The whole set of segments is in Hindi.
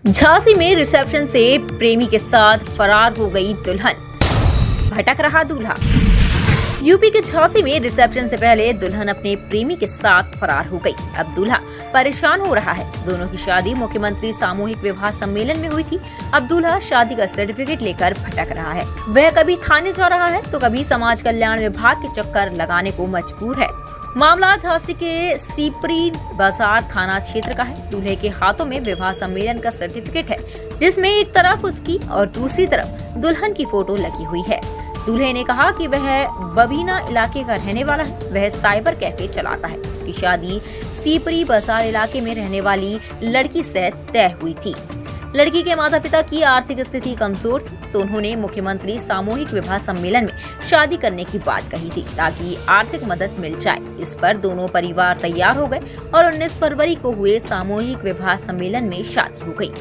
झांसी में रिसेप्शन से प्रेमी के साथ फरार हो गई दुल्हन, भटक रहा दूल्हा। यूपी के झांसी में रिसेप्शन से पहले दुल्हन अपने प्रेमी के साथ फरार हो गई। अब दूल्हा परेशान हो रहा है। दोनों की शादी मुख्यमंत्री सामूहिक विवाह सम्मेलन में हुई थी। अब दूल्हा शादी का सर्टिफिकेट लेकर भटक रहा है। वह कभी थाने जा रहा है तो कभी समाज कल्याण विभाग के चक्कर लगाने को मजबूर है। मामला झांसी के सीपरी बाजार थाना क्षेत्र का है। दूल्हे के हाथों में विवाह सम्मेलन का सर्टिफिकेट है, जिसमें एक तरफ उसकी और दूसरी तरफ दुल्हन की फोटो लगी हुई है। दूल्हे ने कहा कि वह बबीना इलाके का रहने वाला है। वह साइबर कैफे चलाता है। उसकी शादी सीपरी बाजार इलाके में रहने वाली लड़की से तय हुई थी। लड़की के माता पिता की आर्थिक स्थिति कमजोर थी, तो उन्होंने मुख्यमंत्री सामूहिक विवाह सम्मेलन में शादी करने की बात कही थी ताकि आर्थिक मदद मिल जाए। इस पर दोनों परिवार तैयार हो गए और 19 फरवरी को हुए सामूहिक विवाह सम्मेलन में शादी हो गई।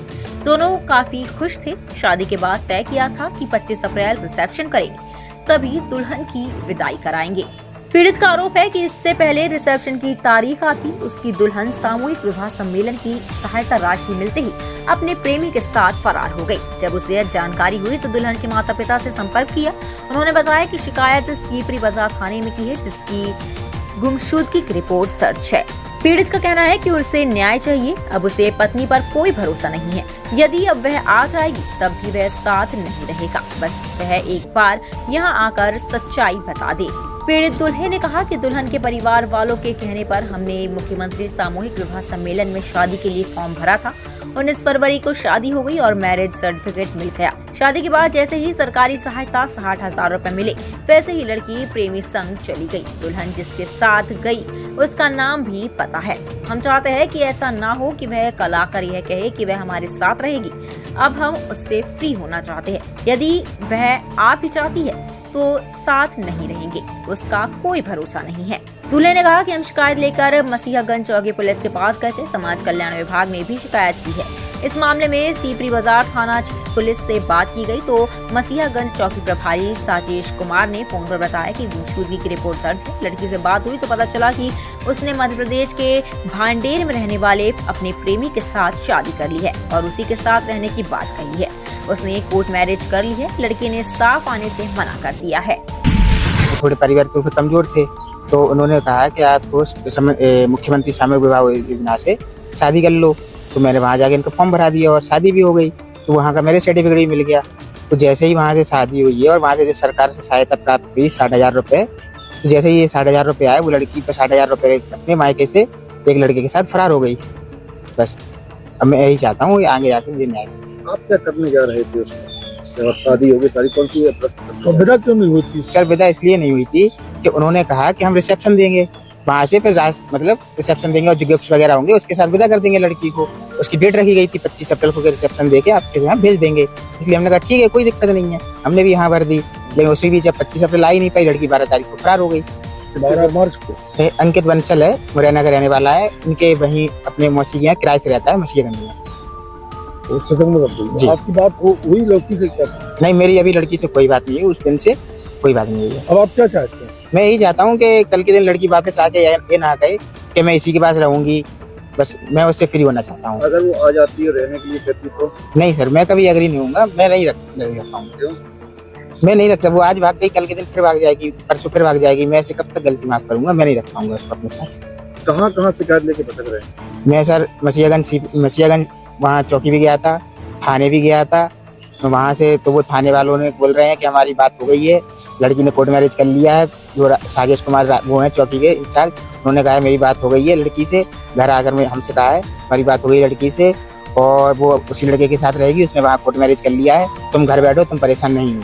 दोनों काफी खुश थे। शादी के बाद तय किया था कि 25 अप्रैल रिसेप्शन करेंगे, तभी दुल्हन की विदाई कराएंगे। पीड़ित का आरोप है कि इससे पहले रिसेप्शन की तारीख आती उसकी दुल्हन सामूहिक विवाह सम्मेलन की सहायता राशि मिलते ही अपने प्रेमी के साथ फरार हो गई। जब उसे जानकारी हुई तो दुल्हन के माता पिता से संपर्क किया। उन्होंने बताया कि शिकायत सीपरी बाजार थाने में की है, जिसकी गुमशुदगी की रिपोर्ट दर्ज है। पीड़ित का कहना है कि उसे न्याय चाहिए। अब उसे पत्नी पर कोई भरोसा नहीं है। यदि अब वह आ जाएगी तब भी वह साथ नहीं रहेगा। बस वह एक बार यहाँ आकर सच्चाई बता दे। पीड़ित दुल्हे ने कहा कि दुल्हन के परिवार वालों के कहने पर हमने मुख्यमंत्री सामूहिक विवाह सम्मेलन में शादी के लिए फॉर्म भरा था। 19 फरवरी को शादी हो गई और मैरिज सर्टिफिकेट मिल गया। शादी के बाद जैसे ही सरकारी सहायता 60,000 रुपए मिले, वैसे ही लड़की प्रेमी संग चली गई। दुल्हन जिसके साथ गई उसका नाम भी पता है। हम चाहते हैं कि ऐसा ना हो कि वह कल आकर यह कहे कि वह हमारे साथ रहेगी। अब हम उससे फ्री होना चाहते हैं। यदि वह आप ही चाहती है तो साथ नहीं रहेंगे, उसका कोई भरोसा नहीं है। दूल्हे ने कहा कि हम शिकायत लेकर मसीहागंज चौकी पुलिस के पास गए थे। समाज कल्याण विभाग ने भी शिकायत की है। इस मामले में सीपरी बाजार थाना पुलिस से बात की गई तो मसीहागंज चौकी प्रभारी साजेश कुमार ने फोन पर बताया कि गुमशुदगी की रिपोर्ट दर्ज है। लड़की से बात हुई तो पता चला कि उसने मध्य प्रदेश के भांडेर में रहने वाले अपने प्रेमी के साथ शादी कर ली है और उसी के साथ रहने की बात कही है। उसने कोर्ट मैरिज कर ली है। लड़की ने साफ आने से मना कर दिया है। थोड़े परिवार के कमजोर थे तो उन्होंने कहा कि आप मुख्यमंत्री सामूहिक विवाह योजना से शादी कर लो। तो मैंने वहाँ जाके इनका फॉर्म भरा दिया और शादी भी हो गई। तो वहाँ का मेरे सर्टिफिकेट भी मिल गया। तो जैसे ही वहाँ से शादी हुई है और वहाँ से सरकार से सहायता प्राप्त हुई 60,000 रुपये, तो जैसे ही ये 60,000 रुपये आए, वो लड़की पर 60,000 रुपये अपने मायके से एक लड़के के साथ फरार हो गई। बस अब मैं यही चाहता हूँ आगे जाके मुझे न्याय। आप क्या करने जा रहे थे उसमें? जब शादी होगी, सारी कौन सी विदा क्यों नहीं हुई थी? सर विदा इसलिए नहीं हुई थी कि उन्होंने कहा कि हम रिसेप्शन देंगे, वहाँ से फिर मतलब रिसेप्शन देंगे और जो गिफ्ट्स वगैरह होंगे उसके साथ विदा कर देंगे लड़की को। उसकी डेट रखी गई थी 25 अप्रैल को रिसेप्शन देके आपके यहाँ भेज देंगे। इसलिए हमने कहा ठीक है, कोई दिक्कत नहीं है। हमने भी यहाँ भर दी, लेकिन उसी बीच जब 25 अप्रैल आ ही नहीं पाई, लड़की 12 तारीख को फरार हो गई। 12 मार्च को अंकित बंसल है, मुरैना का रहने वाला है। उनके वहीं अपने मौसी के यहाँ किराए से रहता है मसीहगंज में। जी। आपकी बात हुई लड़की से क्या? नहीं, मेरी अभी लड़की से कोई बात नहीं है। उस दिन से कोई बात नहीं हुई है। अब आप क्या चाहते हैं? मैं यही चाहता हूँ कि कल के दिन लड़की वापस आके ये ना कहे कि मैं इसी के पास रहूंगी। बस मैं उससे फ्री होना चाहता हूँ। अगर वो आ जाती है रहने के लिए कहती तो? नहीं सर, मैं कभी एग्री नहीं होऊंगा। मैं नहीं रख पाऊंगा। मैं नहीं रख सकता। वो आज भाग गई, कल के दिन फिर भाग जाएगी, परसों फिर भाग जाएगी। मैं ऐसे कब तक गलती माफ करूंगा? मैं नहीं रख पाऊंगा उसको अपने साथ। कहाँ शिकायत लेके भटक रहे हैं? मैं सर मसीहागंज वहाँ चौकी भी गया था, थाने भी गया था। तो वहाँ से तो वो थाने वालों ने बोल रहे हैं कि हमारी बात हो गई है, लड़की ने कोर्ट मैरिज कर लिया है। जो साजेश कुमार वो है चौकी के इंचार्ज, उन्होंने कहा है मेरी बात हो गई है लड़की से। घर आकर हमसे कहा है हमारी बात हो गई लड़की से और वो उसी लड़के के साथ रहेगी, उसने वहाँ कोर्ट मैरिज कर लिया है। तुम घर बैठो, तुम परेशान नहीं हो।